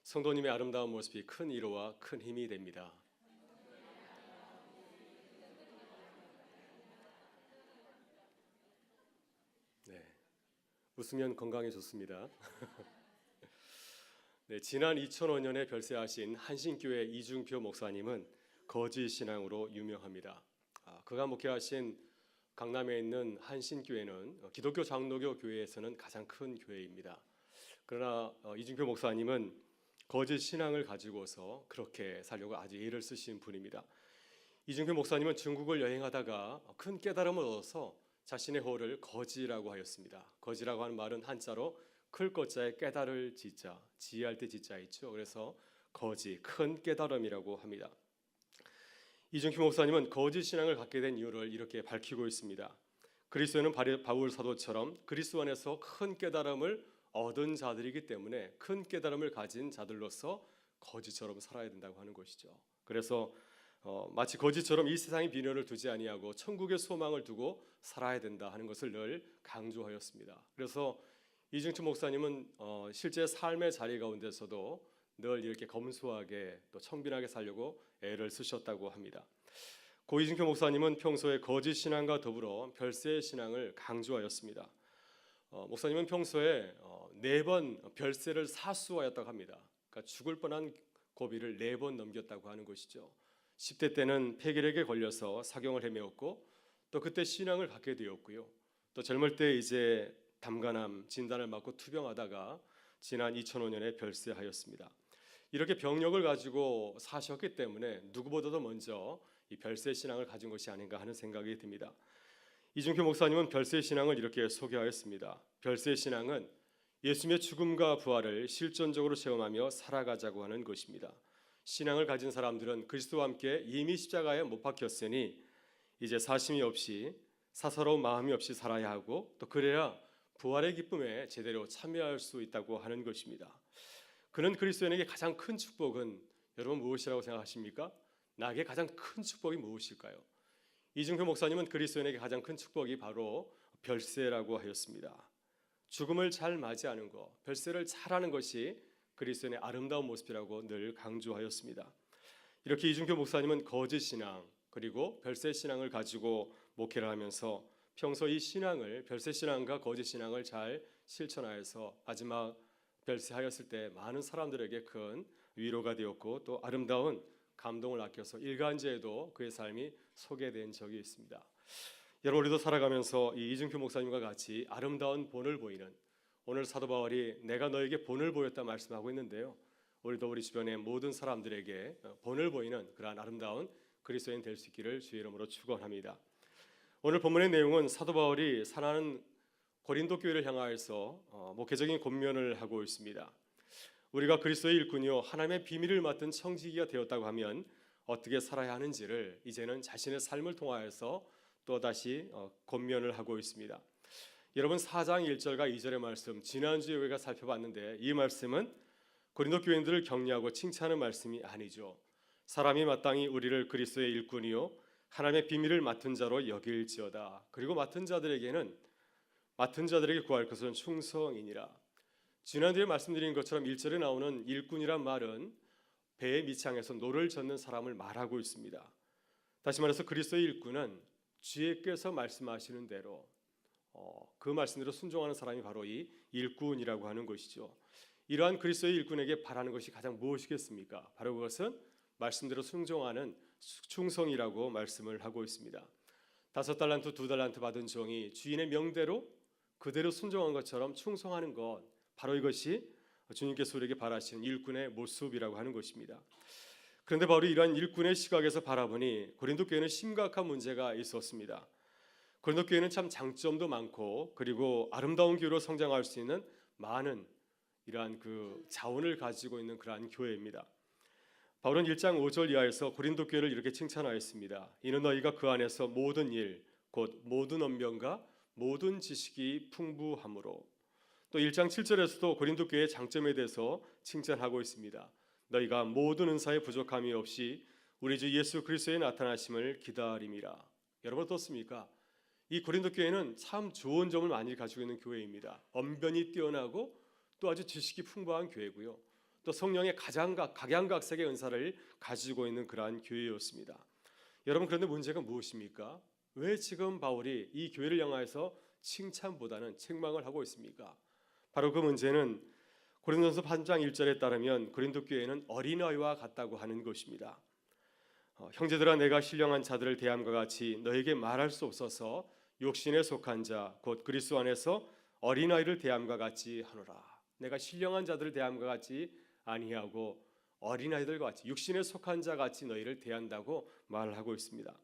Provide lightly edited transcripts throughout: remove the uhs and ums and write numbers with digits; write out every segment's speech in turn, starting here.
성도님의 아름다운 모습이 큰 위로와 큰 힘이 됩니다. 네, 웃으면 건강에 좋습니다. 네, 지난 2005년에 별세하신 한신교회 이중표 목사님은 거짓 신앙으로 유명합니다. 그가 목회하신 강남에 있는 한신교회는 기독교 장로교 교회에서는 가장 큰 교회입니다. 그러나 이중표 목사님은 거짓 신앙을 가지고서 그렇게 살려고 아주 애를 쓰신 분입니다. 이중표 목사님은 중국을 여행하다가 큰 깨달음을 얻어서 자신의 호를 거지라고 하였습니다. 거지라고 하는 말은 한자로 클 거자에 깨달을 지자, 지혜할 때 지자 있죠. 그래서 거지, 큰 깨달음이라고 합니다. 이중표 목사님은 거짓 신앙을 갖게 된 이유를 이렇게 밝히고 있습니다. 그리스도는 바울 사도처럼 그리스도 안에서 큰 깨달음을 얻은 자들이기 때문에 큰 깨달음을 가진 자들로서 거지처럼 살아야 된다고 하는 것이죠. 그래서 마치 거지처럼 이 세상의 비늘을 두지 아니하고 천국의 소망을 두고 살아야 된다 하는 것을 늘 강조하였습니다. 그래서 이중표 목사님은 실제 삶의 자리 가운데서도 늘 이렇게 검소하게 또 청빈하게 살려고 애를 쓰셨다고 합니다. 고 이중표 목사님은 평소에 거짓 신앙과 더불어 별세 신앙을 강조하였습니다. 목사님은 평소에 4번 별세를 사수하였다고 합니다. 그러니까 죽을 뻔한 고비를 4번 넘겼다고 하는 것이죠. 10대 때는 폐결핵에 걸려서 사경을 헤매었고 또 그때 신앙을 갖게 되었고요. 또 젊을 때 이제 담간암 진단을 받고 투병하다가 지난 2005년에 별세하였습니다. 이렇게 병력을 가지고 사셨기 때문에 누구보다도 먼저 이 별세 신앙을 가진 것이 아닌가 하는 생각이 듭니다. 이중표 목사님은 별세 신앙을 이렇게 소개하였습니다. 별세 신앙은 예수님의 죽음과 부활을 실존적으로 체험하며 살아가자고 하는 것입니다. 신앙을 가진 사람들은 그리스도와 함께 이미 십자가에 못 박혔으니 이제 사심이 없이 사사로운 마음이 없이 살아야 하고 또 그래야 부활의 기쁨에 제대로 참여할 수 있다고 하는 것입니다. 그는 그리스도인에게 가장 큰 축복은 여러분 무엇이라고 생각하십니까? 나에게 가장 큰 축복이 무엇일까요? 이중표 목사님은 그리스도인에게 가장 큰 축복이 바로 별세라고 하였습니다. 죽음을 잘 맞이하는 것, 별세를 잘하는 것이 그리스도인의 아름다운 모습이라고 늘 강조하였습니다. 이렇게 이중표 목사님은 거짓 신앙 그리고 별세 신앙을 가지고 목회를 하면서 평소 이 신앙을 별세 신앙과 거짓 신앙을 잘 실천하여서 마지막 별세하였을 때 많은 사람들에게 큰 위로가 되었고 또 아름다운 감동을 아껴서 일간지에도 그의 삶이 소개된 적이 있습니다. 여러분 우리도 살아가면서 이 이중표 목사님과 같이 아름다운 본을 보이는 오늘 사도 바울이 내가 너에게 본을 보였다 말씀하고 있는데요. 우리도 우리 주변의 모든 사람들에게 본을 보이는 그러한 아름다운 그리스도인 될 수 있기를 주의 이름으로 축원합니다. 오늘 본문의 내용은 사도 바울이 사랑하는 고린도 교회를 향하여서 목회적인 권면을 하고 있습니다. 우리가 그리스도의 일꾼이요 하나님의 비밀을 맡은 청지기가 되었다고 하면 어떻게 살아야 하는지를 이제는 자신의 삶을 통하여서 또다시 권면을 하고 있습니다. 여러분 4장 1절과 2절의 말씀 지난주에 우리가 살펴봤는데 이 말씀은 고린도 교인들을 격려하고 칭찬하는 말씀이 아니죠. 사람이 마땅히 우리를 그리스도의 일꾼이요 하나님의 비밀을 맡은 자로 여길지어다. 그리고 맡은 자들에게 구할 것은 충성이니라. 지난주에 말씀드린 것처럼 1절에 나오는 일꾼이란 말은 배의 밑창에서 노를 젓는 사람을 말하고 있습니다. 다시 말해서 그리스도의 일꾼은 주께서 말씀하시는 대로 그 말씀대로 순종하는 사람이 바로 이 일꾼이라고 하는 것이죠. 이러한 그리스도의 일꾼에게 바라는 것이 가장 무엇이겠습니까? 바로 그것은 말씀대로 순종하는 충성이라고 말씀을 하고 있습니다. 5달란트 2달란트 받은 종이 주인의 명대로 그대로 순종한 것처럼 충성하는 것, 바로 이것이 주님께서 우리에게 바라시는 일꾼의 모습이라고 하는 것입니다. 그런데 바로 이러한 일꾼의 시각에서 바라보니 고린도 교회는 심각한 문제가 있었습니다. 고린도 교회는 참 장점도 많고 그리고 아름다운 교회로 성장할 수 있는 많은 이러한 그 자원을 가지고 있는 그러한 교회입니다. 바울은 1장 5절 이하에서 고린도 교회를 이렇게 칭찬하였습니다. 이는 너희가 그 안에서 모든 일, 곧 모든 언변과 모든 지식이 풍부함으로. 또 1장 7절에서도 고린도 교회의 장점에 대해서 칭찬하고 있습니다. 너희가 모든 은사에 부족함이 없이 우리 주 예수 그리스도의 나타나심을 기다림이라. 여러분 어떻습니까? 이 고린도 교회는 참 좋은 점을 많이 가지고 있는 교회입니다. 언변이 뛰어나고 또 아주 지식이 풍부한 교회고요. 또 성령의 각양각색의 은사를 가지고 있는 그러한 교회였습니다. 여러분, 그런데 문제가 무엇입니까? 왜 지금 바울이 이 교회를 향하여서 칭찬보다는 책망을 하고 있습니까? 바로 그 문제는 고린도전서 8장 1절에 따르면 고린도 교회는 어린아이와 같다고 하는 것입니다. 형제들아, 내가 신령한 자들을 대함과 같이 너에게 말할 수 없어서 육신에 속한 자 곧 그리스도 안에서 어린아이를 대함과 같이 하노라. 내가 신령한 자들을 대함과 같이 아니하고 어린아이들과 같이 육신에 속한 자 같이 너희를 대한다고 말을 하고 있습니다.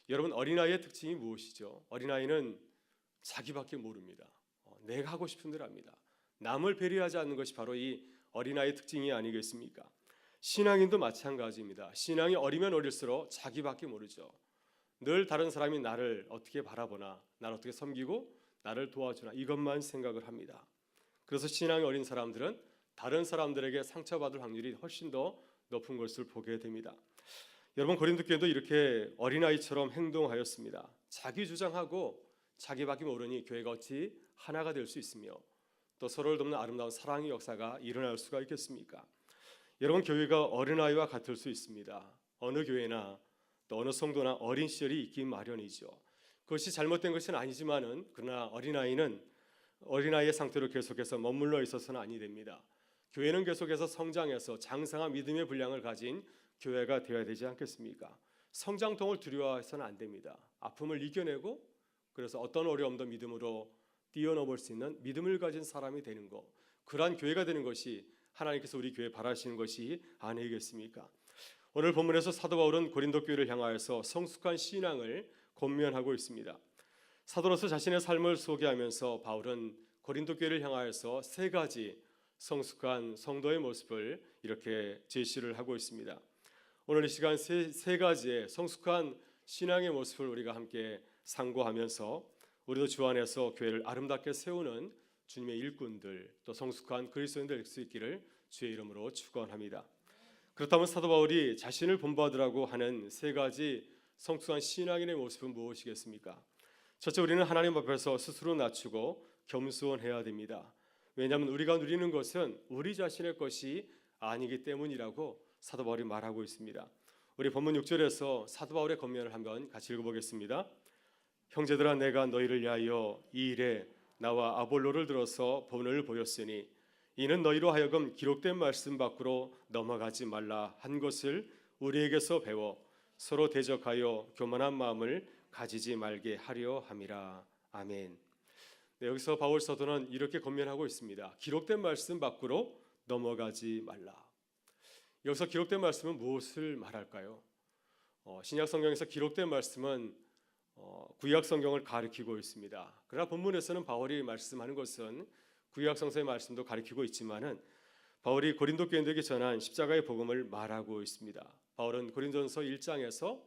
여러분, 어린아이의 특징이 무엇이죠? 어린아이는 자기밖에 모릅니다. 내가 하고 싶은 대로 합니다. 남을 배려하지 않는 것이 바로 이 어린아이의 특징이 아니겠습니까? 신앙인도 마찬가지입니다. 신앙이 어리면 어릴수록 자기밖에 모르죠. 늘 다른 사람이 나를 어떻게 바라보나, 나를 어떻게 섬기고 나를 도와주나, 이것만 생각을 합니다. 그래서 신앙이 어린 사람들은 다른 사람들에게 상처받을 확률이 훨씬 더 높은 것을 보게 됩니다. 여러분, 고린도 교회도 이렇게 어린아이처럼 행동하였습니다. 자기 주장하고 자기밖에 모르니 교회가 어찌 하나가 될 수 있으며 또 서로를 돕는 아름다운 사랑의 역사가 일어날 수가 있겠습니까? 여러분, 교회가 어린아이와 같을 수 있습니다. 어느 교회나 또 어느 성도나 어린 시절이 있기 마련이죠. 그것이 잘못된 것은 아니지만은 그러나 어린아이는 어린아이의 상태로 계속해서 머물러 있어서는 아니 됩니다. 교회는 계속해서 성장해서 장성한 믿음의 분량을 가진 교회가 되어야 되지 않겠습니까? 성장통을 두려워해서는 안 됩니다. 아픔을 이겨내고 그래서 어떤 어려움도 믿음으로 뛰어넘을 수 있는 믿음을 가진 사람이 되는 것, 그러한 교회가 되는 것이 하나님께서 우리 교회에 바라시는 것이 아니겠습니까? 오늘 본문에서 사도 바울은 고린도 교회를 향하여서 성숙한 신앙을 권면하고 있습니다. 사도로서 자신의 삶을 소개하면서 바울은 고린도 교회를 향하여서 세 가지 성숙한 성도의 모습을 이렇게 제시를 하고 있습니다. 오늘 이 시간 세 가지의 성숙한 신앙의 모습을 우리가 함께 상고하면서 우리도 주 안에서 교회를 아름답게 세우는 주님의 일꾼들, 또 성숙한 그리스도인들 될 수 있기를 주의 이름으로 축원합니다. 그렇다면 사도 바울이 자신을 본받으라고 하는 세 가지 성숙한 신앙인의 모습은 무엇이겠습니까? 첫째, 우리는 하나님 앞에서 스스로 낮추고 겸손해야 됩니다. 왜냐하면 우리가 누리는 것은 우리 자신의 것이 아니기 때문이라고 사도 바울이 말하고 있습니다. 우리 본문 6절에서 사도 바울의 권면을 한번 같이 읽어보겠습니다. 형제들아, 내가 너희를 위하여 이 일에 나와 아볼로를 들어서 본을 보였으니 이는 너희로 하여금 기록된 말씀 밖으로 넘어가지 말라 한 것을 우리에게서 배워 서로 대적하여 교만한 마음을 가지지 말게 하려 함이라. 아멘. 네, 여기서 바울 사도는 이렇게 권면하고 있습니다. 기록된 말씀 밖으로 넘어가지 말라. 여기서 기록된 말씀은 무엇을 말할까요? 신약 성경에서 기록된 말씀은 구약 성경을 가리키고 있습니다. 그러나 본문에서는 바울이 말씀하는 것은 구약 성서의 말씀도 가리키고 있지만은 바울이 고린도 교인들에게 전한 십자가의 복음을 말하고 있습니다. 바울은 고린도전서 1장에서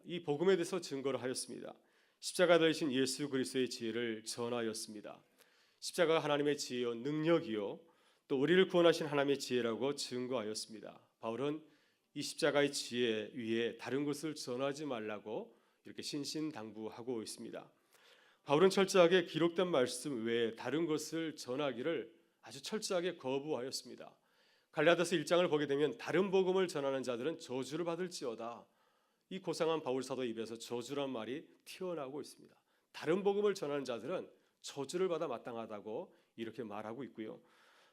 이 복음에 대해서 증거를 하였습니다. 십자가 되신 예수 그리스도의 지혜를 전하였습니다. 십자가가 하나님의 지혜요 능력이요 또 우리를 구원하신 하나님의 지혜라고 증거하였습니다. 바울은 이 십자가의 지혜 위에 다른 것을 전하지 말라고 이렇게 신신당부하고 있습니다. 바울은 철저하게 기록된 말씀 외에 다른 것을 전하기를 아주 철저하게 거부하였습니다. 갈라디아서 1장을 보게 되면 다른 복음을 전하는 자들은 저주를 받을지어다. 이 고상한 바울 사도 입에서 저주란 말이 튀어나오고 있습니다. 다른 복음을 전하는 자들은 저주를 받아 마땅하다고 이렇게 말하고 있고요.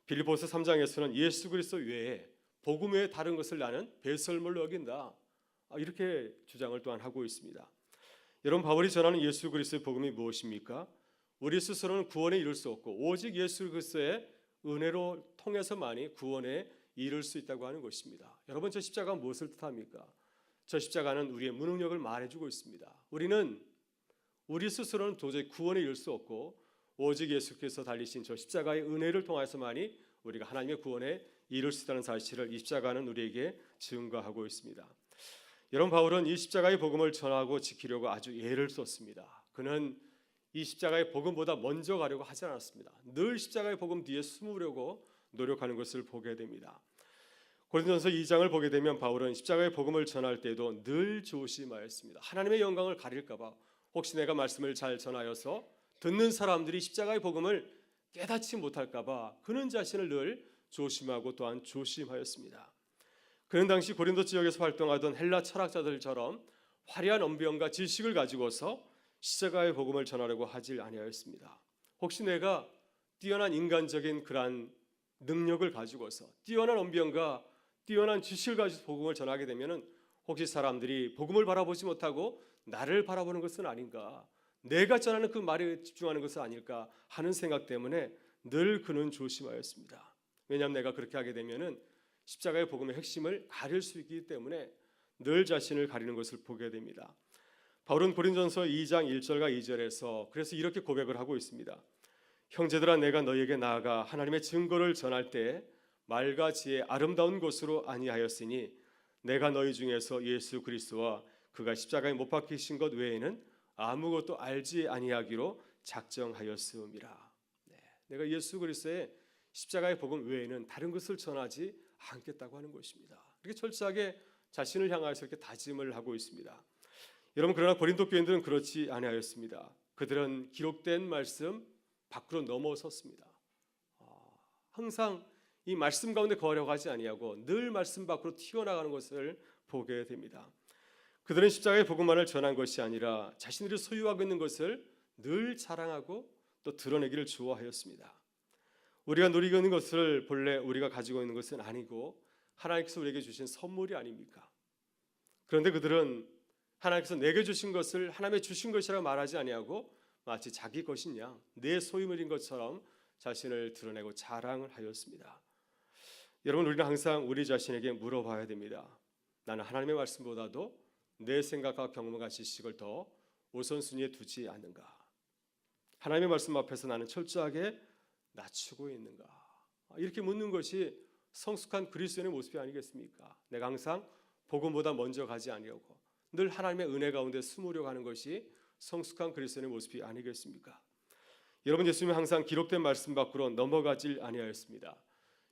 빌립보서 3장에서는 예수 그리스도 외에 복음 외에 다른 것을 나는 배설물로 여긴다. 이렇게 주장을 또한 하고 있습니다. 여러분, 바울이 전하는 예수 그리스도의 복음이 무엇입니까? 우리 스스로는 구원에 이를 수 없고 오직 예수 그리스도의 은혜로 통해서만이 구원에 이를 수 있다고 하는 것입니다. 여러분, 저 십자가가 무엇을 뜻합니까? 저 십자가는 우리의 무능력을 말해주고 있습니다. 우리 스스로는 도저히 구원에 이를 수 없고 오직 예수께서 달리신 저 십자가의 은혜를 통해서만이 우리가 하나님의 구원에 이룰 수 있다는 사실을 이 십자가는 우리에게 증거하고 있습니다. 여러분, 바울은 이 십자가의 복음을 전하고 지키려고 아주 애를 썼습니다. 그는 이 십자가의 복음보다 먼저 가려고 하지 않았습니다. 늘 십자가의 복음 뒤에 숨으려고 노력하는 것을 보게 됩니다. 고린도전서 2장을 보게 되면 바울은 십자가의 복음을 전할 때도 늘 조심하였습니다. 하나님의 영광을 가릴까 봐 혹시 내가 말씀을 잘 전하여서 듣는 사람들이 십자가의 복음을 깨닫지 못할까 봐 그는 자신을 늘 조심하고 또한 조심하였습니다. 그는 당시 고린도 지역에서 활동하던 헬라 철학자들처럼 화려한 언변과 지식을 가지고서 십자가의 복음을 전하려고 하질 아니하였습니다. 혹시 내가 뛰어난 인간적인 그러한 능력을 가지고서 뛰어난 언변과 뛰어난 지식을 가지고 복음을 전하게 되면은 혹시 사람들이 복음을 바라보지 못하고 나를 바라보는 것은 아닌가, 내가 전하는 그 말에 집중하는 것은 아닐까 하는 생각 때문에 늘 그는 조심하였습니다. 왜냐하면 내가 그렇게 하게 되면은 십자가의 복음의 핵심을 가릴 수 있기 때문에 늘 자신을 가리는 것을 보게 됩니다. 바울은 고린도전서 2장 1절과 2절에서 그래서 이렇게 고백을 하고 있습니다. 형제들아, 내가 너희에게 나아가 하나님의 증거를 전할 때 말과 지혜 아름다운 것으로 아니하였으니 내가 너희 중에서 예수 그리스도와 그가 십자가에 못 박히신 것 외에는 아무것도 알지 아니하기로 작정하였음이라. 내가 예수 그리스도의 십자가의 복음 외에는 다른 것을 전하지 않겠다고 하는 것입니다. 이렇게 철저하게 자신을 향하여서 이렇게 다짐을 하고 있습니다. 여러분, 그러나 고린도 교인들은 그렇지 아니하였습니다. 그들은 기록된 말씀 밖으로 넘어섰습니다. 항상 이 말씀 가운데 거하려고 하지 아니하고 늘 말씀 밖으로 튀어나가는 것을 보게 됩니다. 그들은 십자가의 복음만을 전한 것이 아니라 자신들이 소유하고 있는 것을 늘 자랑하고 또 드러내기를 좋아하였습니다. 우리가 누리고 있는 것을 본래 우리가 가지고 있는 것은 아니고 하나님께서 우리에게 주신 선물이 아닙니까? 그런데 그들은 하나님께서 내게 주신 것을 하나님의 주신 것이라고 말하지 아니하고 마치 자기 것인 양 내 소유물인 것처럼 자신을 드러내고 자랑을 하였습니다. 여러분, 우리는 항상 우리 자신에게 물어봐야 됩니다. 나는 하나님의 말씀보다도 내 생각과 경험과 지식을 더 우선순위에 두지 않는가? 하나님의 말씀 앞에서 나는 철저하게 낮추고 있는가? 이렇게 묻는 것이 성숙한 그리스도인의 모습이 아니겠습니까? 내가 항상 복음보다 먼저 가지 아니하고 늘 하나님의 은혜 가운데 숨으려고 하는 것이 성숙한 그리스도인의 모습이 아니겠습니까? 여러분, 예수님은 항상 기록된 말씀 밖으로 넘어가질 아니하였습니다.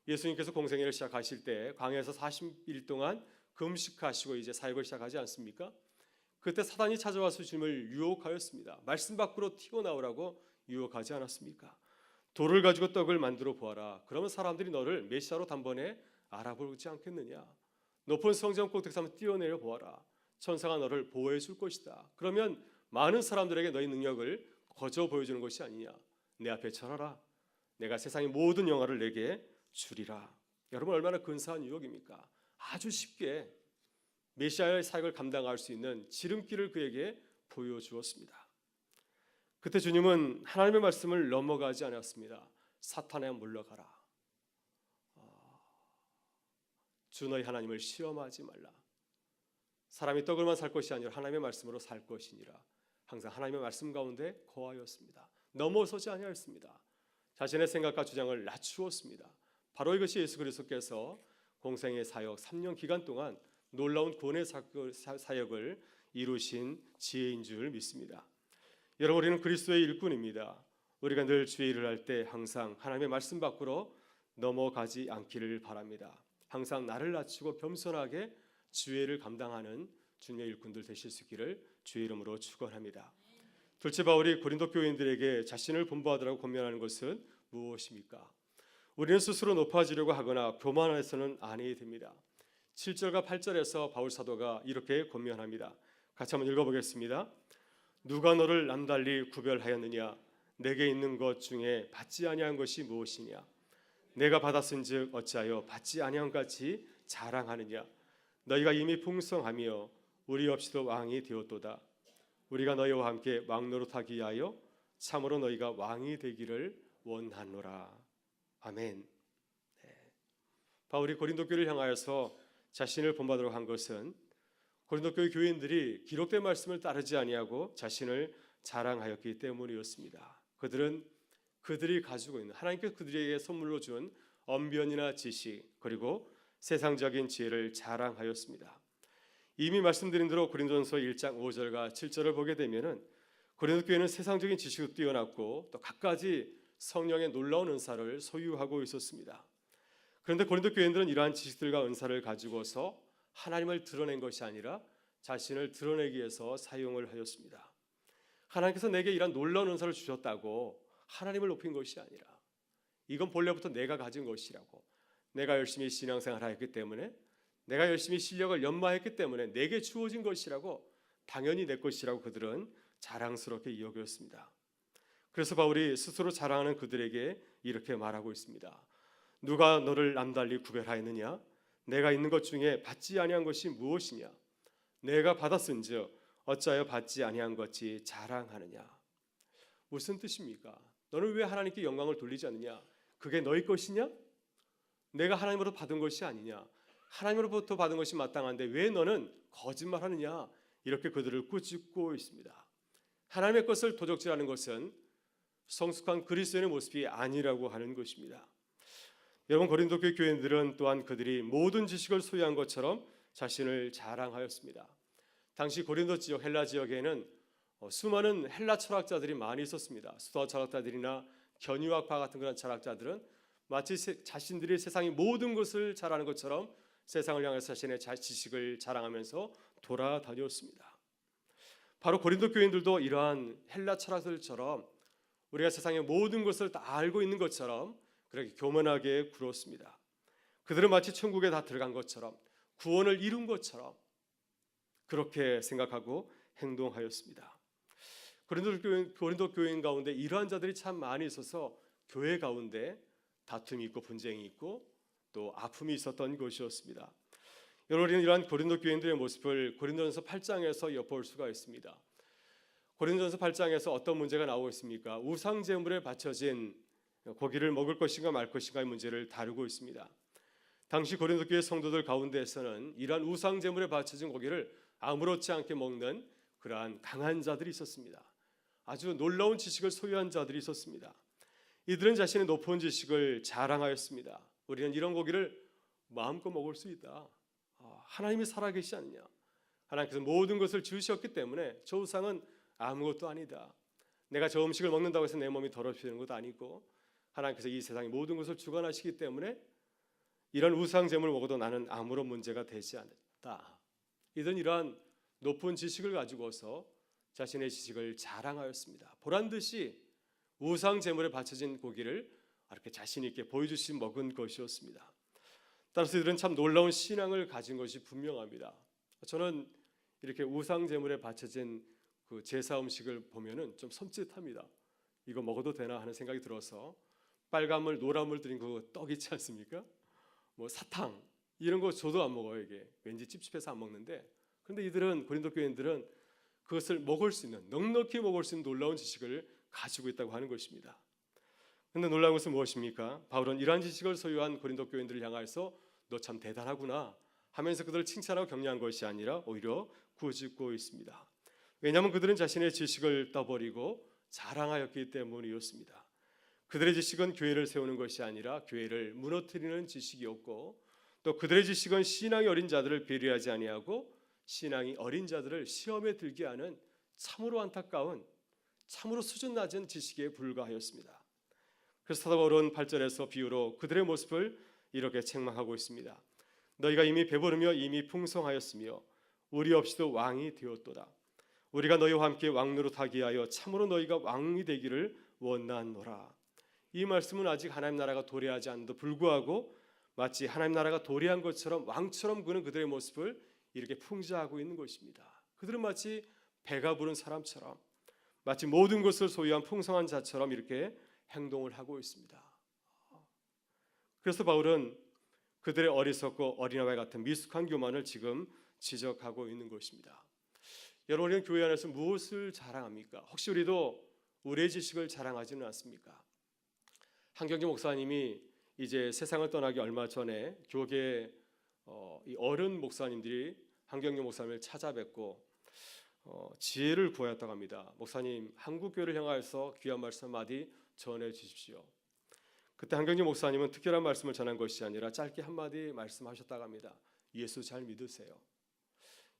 예수님께서 공생애를 시작하실 때 광야에서 40일 동안 금식하시고 이제 사역을 시작하지 않습니까? 그때 사단이 찾아와서 주님을 유혹하였습니다. 말씀 밖으로 튀어나오라고 유혹하지 않았습니까? 돌을 가지고 떡을 만들어 보아라. 그러면 사람들이 너를 메시아로 단번에 알아보지 않겠느냐? 높은 성전 꼭대기에서 한번 뛰어내려 보아라. 천사가 너를 보호해 줄 것이다. 그러면 많은 사람들에게 너희 능력을 거저 보여주는 것이 아니냐? 내 앞에 절하라. 내가 세상의 모든 영화를 내게 주리라. 여러분, 얼마나 근사한 유혹입니까? 아주 쉽게 메시아의 사역을 감당할 수 있는 지름길을 그에게 보여주었습니다. 그때 주님은 하나님의 말씀을 넘어가지 않았습니다. 사탄아, 물러가라. 주 너희 하나님을 시험하지 말라. 사람이 떡을만 살 것이 아니라 하나님의 말씀으로 살 것이니라. 항상 하나님의 말씀 가운데 거하였습니다. 넘어서지 아니하였습니다. 자신의 생각과 주장을 낮추었습니다. 바로 이것이 예수 그리스도께서 공생의 사역 3년 기간 동안 놀라운 구원의 사역을 이루신 지혜인 줄 믿습니다. 여러분, 우리는 그리스도의 일꾼입니다. 우리가 늘 주의 일을 할 때 항상 하나님의 말씀 밖으로 넘어가지 않기를 바랍니다. 항상 나를 낮추고 겸손하게 주의 일을 감당하는 주님의 일꾼들 되실 수 있기를 주의 이름으로 축원합니다. 둘째, 바울이 고린도 교인들에게 자신을 본받으라고 권면하는 것은 무엇입니까? 우리는 스스로 높아지려고 하거나 교만해서는 아니 됩니다. 7절과 8절에서 바울 사도가 이렇게 권면합니다. 같이 한번 읽어보겠습니다. 누가 너를 남달리 구별하였느냐? 내게 있는 것 중에 받지 아니한 것이 무엇이냐? 내가 받았은즉 어찌하여 받지 아니한 같이 자랑하느냐? 너희가 이미 풍성하며 우리 없이도 왕이 되었도다. 우리가 너희와 함께 왕노릇하기 위하여 참으로 너희가 왕이 되기를 원하노라. 아멘. 바울이 고린도 교회를 향하여서 자신을 본받으려고 한 것은 고린도 교회 교인들이 기록된 말씀을 따르지 아니하고 자신을 자랑하였기 때문이었습니다. 그들은 그들이 가지고 있는 하나님께서 그들에게 선물로 준 언변이나 지식 그리고 세상적인 지혜를 자랑하였습니다. 이미 말씀드린 대로 고린도전서 1장 5절과 7절을 보게 되면은 고린도 교회는 세상적인 지식도 뛰어났고 또 갖가지 성령의 놀라운 은사를 소유하고 있었습니다. 그런데 고린도 교인들은 이러한 지식들과 은사를 가지고서 하나님을 드러낸 것이 아니라 자신을 드러내기 위해서 사용을 하였습니다. 하나님께서 내게 이런 놀라운 은사를 주셨다고 하나님을 높인 것이 아니라 이건 본래부터 내가 가진 것이라고 내가 열심히 신앙생활을 했기 때문에, 내가 열심히 실력을 연마했기 때문에 내게 주어진 것이라고, 당연히 내 것이라고 그들은 자랑스럽게 여겼습니다. 그래서 바울이 스스로 자랑하는 그들에게 이렇게 말하고 있습니다. 누가 너를 남달리 구별하였느냐? 내가 있는 것 중에 받지 아니한 것이 무엇이냐? 내가 받았은즉 어찌하여 받지 아니한 것이 자랑하느냐? 무슨 뜻입니까? 너는 왜 하나님께 영광을 돌리지 않느냐? 그게 너희 것이냐? 내가 하나님으로부터 받은 것이 아니냐? 하나님으로부터 받은 것이 마땅한데 왜 너는 거짓말하느냐? 이렇게 그들을 꾸짖고 있습니다. 하나님의 것을 도적질하는 것은 성숙한 그리스도인의 모습이 아니라고 하는 것입니다. 여러분, 고린도 교인들은 또한 그들이 모든 지식을 소유한 것처럼 자신을 자랑하였습니다. 당시 고린도 지역, 헬라 지역에는 수많은 헬라 철학자들이 많이 있었습니다. 수도 철학자들이나 견유학파 같은 그런 철학자들은 마치 자신들이 세상의 모든 것을 잘하는 것처럼 세상을 향해서 자신의 지식을 자랑하면서 돌아다녔습니다. 바로 고린도 교인들도 이러한 헬라 철학자들처럼 우리가 세상의 모든 것을 다 알고 있는 것처럼 그렇게 교만하게 굴었습니다. 그들은 마치 천국에 다 들어간 것처럼, 구원을 이룬 것처럼 그렇게 생각하고 행동하였습니다. 고린도 교인 가운데 이러한 자들이 참 많이 있어서 교회 가운데 다툼이 있고 분쟁이 있고 또 아픔이 있었던 것이었습니다. 여러분, 이러한 고린도 교인들의 모습을 고린도전서 8장에서 엿볼 수가 있습니다. 고린도전서 8장에서 어떤 문제가 나오고 있습니까? 우상 제물에 바쳐진 고기를 먹을 것인가 말 것인가의 문제를 다루고 있습니다. 당시 고린도 교회 성도들 가운데에서는 이러한 우상 제물에 바쳐진 고기를 아무렇지 않게 먹는 그러한 강한 자들이 있었습니다. 아주 놀라운 지식을 소유한 자들이 있었습니다. 이들은 자신의 높은 지식을 자랑하였습니다. 우리는 이런 고기를 마음껏 먹을 수 있다. 하나님이 살아계시지 않느냐? 하나님께서 모든 것을 지으셨기 때문에 저 우상은 아무것도 아니다. 내가 저 음식을 먹는다고 해서 내 몸이 더러워지는 것도 아니고 하나님께서 이 세상의 모든 것을 주관하시기 때문에 이런 우상 제물을 먹어도 나는 아무런 문제가 되지 않았다. 이들은 이러한 높은 지식을 가지고서 자신의 지식을 자랑하였습니다. 보란듯이 우상 제물에 바쳐진 고기를 이렇게 자신 있게 보여주시 먹은 것이었습니다. 따라서 이들은 참 놀라운 신앙을 가진 것이 분명합니다. 저는 이렇게 우상 제물에 바쳐진 그 제사 음식을 보면은 좀 섬찟합니다. 이거 먹어도 되나 하는 생각이 들어서 빨간물, 노란물 들인 그 떡 있지 않습니까? 뭐 사탕 이런 거 저도 안 먹어요. 이게 왠지 찝찝해서 안 먹는데, 그런데 이들은 고린도 교인들은 그것을 먹을 수 있는, 넉넉히 먹을 수 있는 놀라운 지식을 가지고 있다고 하는 것입니다. 그런데 놀라운 것은 무엇입니까? 바울은 이러한 지식을 소유한 고린도 교인들을 향해서 너 참 대단하구나 하면서 그들을 칭찬하고 격려한 것이 아니라 오히려 꾸짖고 있습니다. 왜냐하면 그들은 자신의 지식을 떠버리고 자랑하였기 때문이었습니다. 그들의 지식은 교회를 세우는 것이 아니라 교회를 무너뜨리는 지식이었고, 또 그들의 지식은 신앙이 어린 자들을 배려하지 아니하고 신앙이 어린 자들을 시험에 들게 하는 참으로 안타까운, 참으로 수준 낮은 지식에 불과하였습니다. 그래서 사도 바울은 8절에서 비유로 그들의 모습을 이렇게 책망하고 있습니다. 너희가 이미 배부르며 이미 풍성하였으며 우리 없이도 왕이 되었도다. 우리가 너희와 함께 왕노릇하게 하여 참으로 너희가 왕이 되기를 원하노라. 이 말씀은 아직 하나님 나라가 도래하지 않는데도 불구하고 마치 하나님 나라가 도래한 것처럼 왕처럼 그는 그들의 모습을 이렇게 풍자하고 있는 것입니다. 그들은 마치 배가 부른 사람처럼, 마치 모든 것을 소유한 풍성한 자처럼 이렇게 행동을 하고 있습니다. 그래서 바울은 그들의 어리석고 어린아이 같은 미숙한 교만을 지금 지적하고 있는 것입니다. 여러분, 우리는 교회 안에서 무엇을 자랑합니까? 혹시 우리도 우리의 지식을 자랑하지는 않습니까? 한경기 목사님이 이제 세상을 떠나기 얼마 전에 교계 어른 목사님들이 한경기 목사님을 찾아뵙고 지혜를 구하였다고 합니다. 목사님, 한국 교회를 향하여서 귀한 말씀 한마디 전해 주십시오. 그때 한경기 목사님은 특별한 말씀을 전한 것이 아니라 짧게 한마디 말씀하셨다고 합니다. 예수 잘 믿으세요.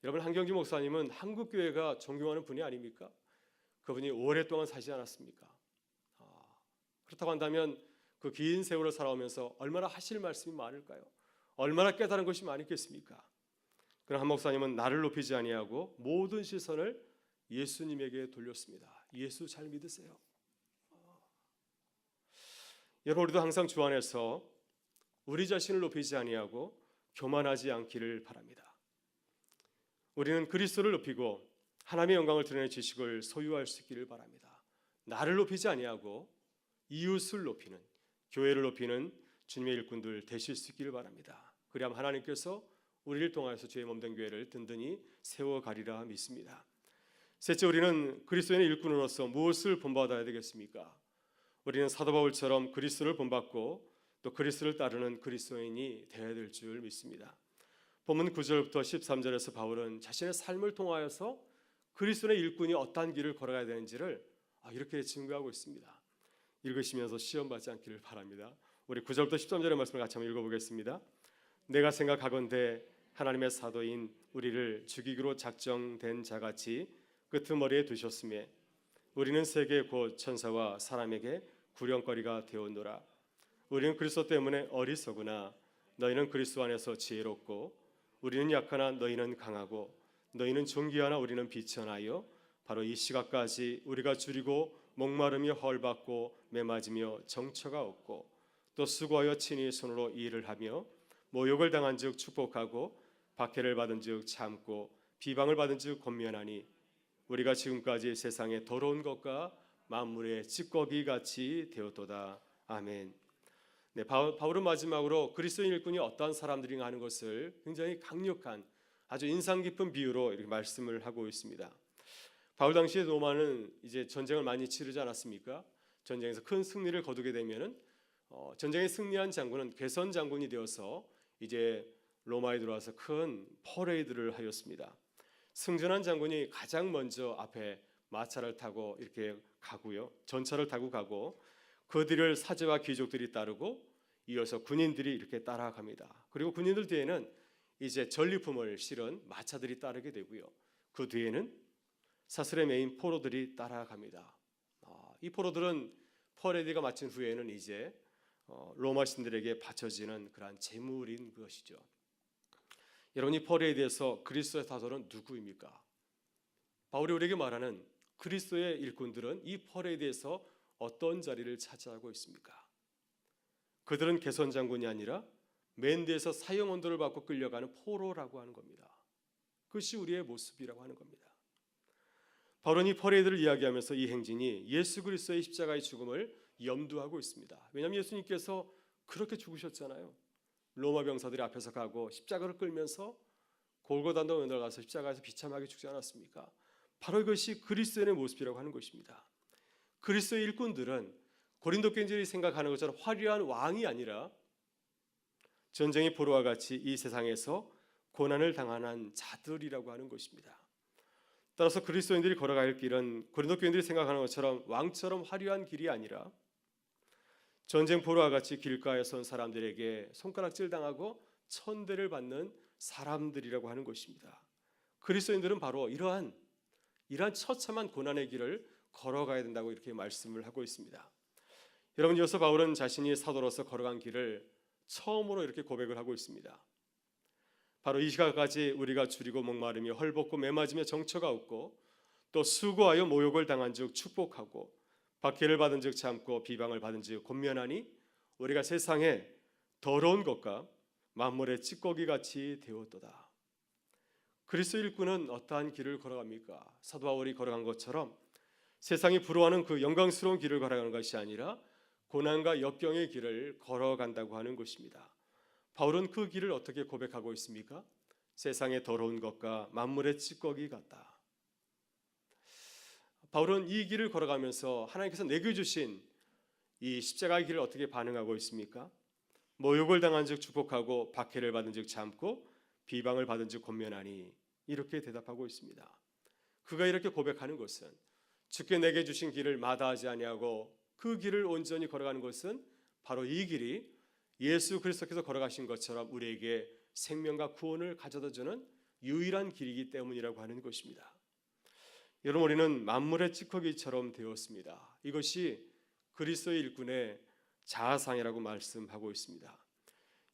여러분, 한경기 목사님은 한국 교회가 존경하는 분이 아닙니까? 그분이 오랫동안 사시지 않았습니까? 그렇다고 한다면 그 긴 세월을 살아오면서 얼마나 하실 말씀이 많을까요? 얼마나 깨달은 것이 많겠습니까? 그러나 한 목사님은 나를 높이지 아니하고 모든 시선을 예수님에게 돌렸습니다. 예수 잘 믿으세요. 여러분, 우리도 항상 주 안에서 우리 자신을 높이지 아니하고 교만하지 않기를 바랍니다. 우리는 그리스도를 높이고 하나님의 영광을 드러내는 지식을 소유할 수 있기를 바랍니다. 나를 높이지 아니하고 이웃을 높이는, 교회를 높이는 주님의 일꾼들 되실 수 있기를 바랍니다. 그리하면 하나님께서 우리를 통하여서 주의 몸된 교회를 든든히 세워가리라 믿습니다. 셋째, 우리는 그리스도인의 일꾼으로서 무엇을 본받아야 되겠습니까? 우리는 사도 바울처럼 그리스도를 본받고 또 그리스도를 따르는 그리스도인이 되어야 될 줄 믿습니다. 본문 9절부터 13절에서 바울은 자신의 삶을 통하여서 그리스도의 일꾼이 어떠한 길을 걸어가야 되는지를 이렇게 증거하고 있습니다. 읽으시면서 시험받지 않기를 바랍니다. 우리 9절부터 13절의 말씀을 같이 한번 읽어보겠습니다. 내가 생각하건대 하나님의 사도인 우리를 죽이기로 작정된 자같이 끄트머리에 두셨음에 우리는 세계 곧 천사와 사람에게 구령거리가 되었노라. 우리는 그리스도 때문에 어리석으나 너희는 그리스도 안에서 지혜롭고 우리는 약하나 너희는 강하고 너희는 존귀하나 우리는 비천하여 바로 이 시각까지 우리가 줄이고 목마르며 헐받고 매맞으며 정처가 없고 또 수고하여 친히 손으로 일을 하며 모욕을 당한 즉 축복하고 박해를 받은 즉 참고 비방을 받은 즉 권면하니 우리가 지금까지 세상에 더러운 것과 만물의 찌꺼기 같이 되었도다. 아멘. 네, 바울은 마지막으로 그리스도인 일꾼이 어떠한 사람들인가 하는 것을 굉장히 강력한 아주 인상 깊은 비유로 이렇게 말씀을 하고 있습니다. 바울 당시에 로마는 이제 전쟁을 많이 치르지 않았습니까? 전쟁에서 큰 승리를 거두게 되면은 전쟁에 승리한 장군은 괴선 장군이 되어서 이제 로마에 들어와서 큰 퍼레이드를 하였습니다. 승전한 장군이 가장 먼저 앞에 마차를 타고 이렇게 가고요, 전차를 타고 가고 그 뒤를 사제와 귀족들이 따르고 이어서 군인들이 이렇게 따라갑니다. 그리고 군인들 뒤에는 이제 전리품을 실은 마차들이 따르게 되고요, 그 뒤에는 사슬에 매인 포로들이 따라갑니다. 이 포로들은 퍼레이드가 마친 후에는 이제 로마 신들에게 바쳐지는 그러한 재물인 것이죠. 여러분, 이 퍼레이드에서 그리스도의 사도는 누구입니까? 바울이 우리에게 말하는 그리스도의 일꾼들은 이 퍼레이드에서 어떤 자리를 차지하고 있습니까? 그들은 개선 장군이 아니라 맨 뒤에서 사형 언도를 받고 끌려가는 포로라고 하는 겁니다. 그것이 우리의 모습이라고 하는 겁니다. 바울은 이 퍼레이드를 이야기하면서 이 행진이 예수 그리스도의 십자가의 죽음을 염두하고 있습니다. 왜냐하면 예수님께서 그렇게 죽으셨잖아요. 로마 병사들이 앞에서 가고 십자가를 끌면서 골고다 언덕에 들어가서 십자가에서 비참하게 죽지 않았습니까? 바로 이것이 그리스도인의 모습이라고 하는 것입니다. 그리스도의 일꾼들은 고린도 교인들이 생각하는 것처럼 화려한 왕이 아니라 전쟁의 포로와 같이 이 세상에서 고난을 당하는 자들이라고 하는 것입니다. 따라서 그리스도인들이 걸어갈 길은 고린도 교인들이 생각하는 것처럼 왕처럼 화려한 길이 아니라 전쟁 포로와 같이 길가에 선 사람들에게 손가락질 당하고 천대를 받는 사람들이라고 하는 것입니다. 그리스도인들은 바로 이러한 처참한 고난의 길을 걸어가야 된다고 이렇게 말씀을 하고 있습니다. 여러분, 이어서 바울은 자신이 사도로서 걸어간 길을 처음으로 이렇게 고백을 하고 있습니다. 바로 이 시각까지 우리가 줄이고 목마르며 헐벗고 매맞으며 정처가 없고 또 수고하여 모욕을 당한 즉 축복하고 박해를 받은 즉 참고 비방을 받은 즉 권면하니 우리가 세상에 더러운 것과 만물의 찌꺼기 같이 되었도다. 그리스도 일꾼은 어떠한 길을 걸어갑니까? 사도 바울이 걸어간 것처럼 세상이 부러워하는 그 영광스러운 길을 걸어가는 것이 아니라 고난과 역경의 길을 걸어간다고 하는 것입니다. 바울은 그 길을 어떻게 고백하고 있습니까? 세상의 더러운 것과 만물의 찌꺼기 같다. 바울은 이 길을 걸어가면서 하나님께서 내게 주신 이 십자가의 길을 어떻게 반응하고 있습니까? 모욕을 당한 즉 축복하고 박해를 받은 즉 참고 비방을 받은 즉 권면하니 이렇게 대답하고 있습니다. 그가 이렇게 고백하는 것은 주께 내게 주신 길을 마다하지 아니하고 그 길을 온전히 걸어가는 것은 바로 이 길이 예수 그리스도께서 걸어가신 것처럼 우리에게 생명과 구원을 가져다주는 유일한 길이기 때문이라고 하는 것입니다. 여러분, 우리는 만물의 찌꺼기처럼 되었습니다. 이것이 그리스도의 일꾼의 자아상이라고 말씀하고 있습니다.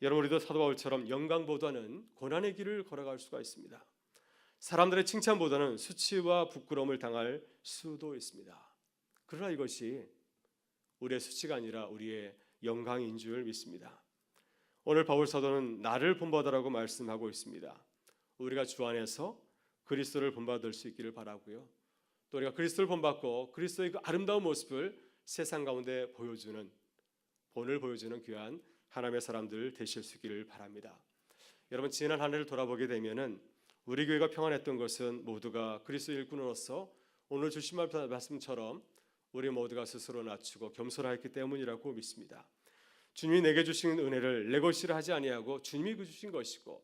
여러분, 우리도 사도 바울처럼 영광보다는 고난의 길을 걸어갈 수가 있습니다. 사람들의 칭찬보다는 수치와 부끄러움을 당할 수도 있습니다. 그러나 이것이 우리의 수치가 아니라 우리의 영광인 줄 믿습니다. 오늘 바울 사도는 나를 본받으라고 말씀하고 있습니다. 우리가 주 안에서 그리스도를 본받을 수 있기를 바라고요. 또 우리가 그리스도를 본받고 그리스도의 그 아름다운 모습을 세상 가운데 본을 보여주는 귀한 하나님의 사람들 되실 수 있기를 바랍니다. 여러분, 지난 한 해를 돌아보게 되면은 우리 교회가 평안했던 것은 모두가 그리스도 일꾼으로서 오늘 주신 말씀처럼 우리 모두가 스스로 낮추고 겸손하였기 때문이라고 믿습니다. 주님이 내게 주신 은혜를 내 것이라 하지 아니하고 주님이 그 주신 것이고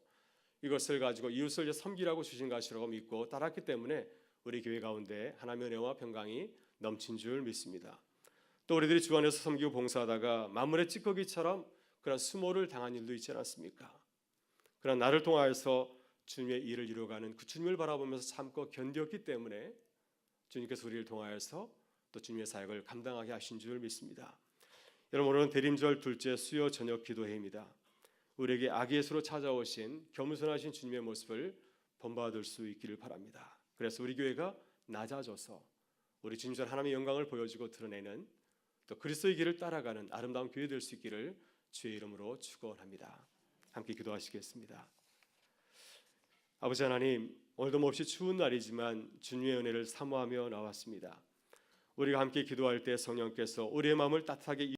이것을 가지고 이웃을 섬기라고 주신 것이라고 믿고 따랐기 때문에 우리 교회 가운데 하나님의 은혜와 평강이 넘친 줄 믿습니다. 또 우리들이 주 안에서 섬기고 봉사하다가 만물의 찌꺼기처럼 그런 수모를 당한 일도 있지 않았습니까? 그러나 나를 통하여서 주님의 일을 이루어가는 그 주님을 바라보면서 참고 견뎠기 때문에 주님께서 우리를 통하여서 또 주님의 사역을 감당하게 하신 줄 믿습니다. 여러분, 오늘은 대림절 둘째 수요 저녁 기도회입니다. 우리에게 아기 예수로 찾아오신 겸손하신 주님의 모습을 본받을 수 있기를 바랍니다. 그래서 우리 교회가 낮아져서 우리 주님 전 하나님의 영광을 보여주고 드러내는 또 그리스도의 길을 따라가는 아름다운 교회 될 수 있기를 주의 이름으로 축원합니다. 함께 기도하시겠습니다. 아버지 하나님, 오늘도 몹시 추운 날이지만 주님의 은혜를 사모하며 나왔습니다. 우리가 함께 기도할 때 성령께서 우리의 마음을 따뜻하게